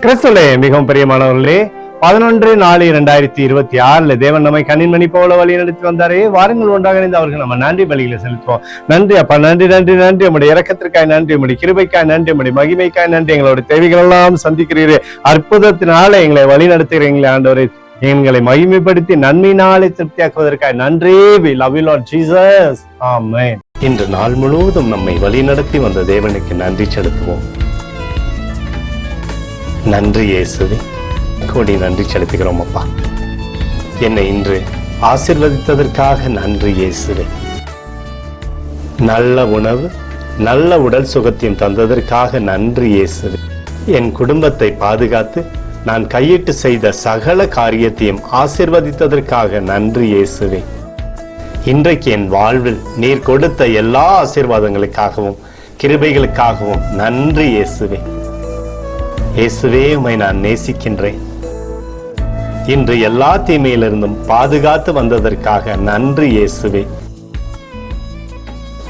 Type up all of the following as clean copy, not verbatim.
கிறிஸ்துவிலே மிகவும் பிரியமானவர்களே, 11/4/2026 தேவன் நம்மை கண்ணின்மணி போல வழி நடத்தி வந்தாரே. வாருங்கள் ஒன்றாக இணைந்து அவருக்கு நம்ம நன்றி பலிகளை செலுத்துவோம். நன்றி அப்பா, நன்றி நன்றி நன்றி. உங்களுடைய இரக்கத்திற்காய் நன்றி, உங்களுடைய கிருபைக்காய் நன்றி, உங்களுடைய மகிமைக்காய் நன்றி. எங்களோட தேவைகள் எல்லாம் சந்திக்கிறீரே, அற்புதத்தினால எங்களை வழி நடத்துகிறீங்களே ஆண்டவரே. எங்களை மகிமைப்படுத்தி நன்மையினாலே திருப்தியாக்குவதற்காக நன்றி. We love you Lord Jesus. Amen. இன்று நாள் முழுவதும் நம்மை வழி நடத்தி வந்த தேவனுக்கு நன்றி செலுத்துவோம். நன்றி இயேசுவே, கோடி நன்றி செலுத்துகிறோம் அப்பா. என்னை இன்று ஆசீர்வதித்ததற்காக நன்றி இயேசுவே. நல்ல உணவு, நல்ல உடல் சுகத்தையும் தந்ததற்காக நன்றி இயேசுவே. என் குடும்பத்தை பாதுகாத்து நான் கையிட்டு செய்த சகல காரியத்தையும் ஆசீர்வதித்ததற்காக நன்றி இயேசுவே. இன்றைக்கு என் வாழ்வில் நீர் கொடுத்த எல்லா ஆசீர்வாதங்களுக்காகவும் கிருபைகளுக்காகவும் நன்றி இயேசுவே. இயேசுவே, உம்மை நான் நேசிக்கின்றேன். இன்று எல்லா தீமையிலிருந்தும் பாதுகாத்து வந்ததற்காக நன்றி இயேசுவே.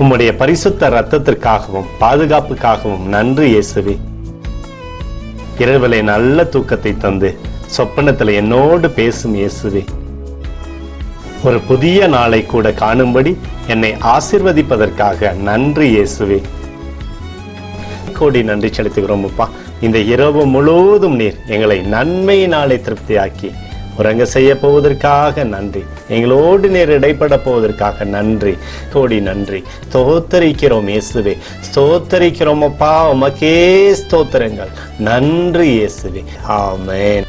உம்முடைய பரிசுத்த இரத்தத்திற்காகவும் பாதுகாப்புக்காகவும் நன்றி இயேசுவே. இரவிலே நல்ல தூக்கத்தை தந்து சொப்பனத்தில் என்னோடு பேசும் இயேசுவே. ஒரு புதிய நாளை கூட காணும்படி என்னை ஆசீர்வதிப்பதற்காக நன்றி இயேசுவே. கோடி நன்றி செலுத்துகிறோம் அப்பா. இந்த இரவு முழுவதும் நீர் எங்களை நன்மையினாலே திருப்தியாக்கி உறங்க செய்ய போவதற்காக நன்றி. எங்களோடு நீர் இடைப்பட போவதற்காக நன்றி. கோடி நன்றி. ஸ்தோத்தரிக்கிறோம் இயேசுவே, ஸ்தோத்தரிக்கிறோம் அப்பா. உமக்கே ஸ்தோத்திரங்கள். நன்றி இயேசுவே. ஆமென்.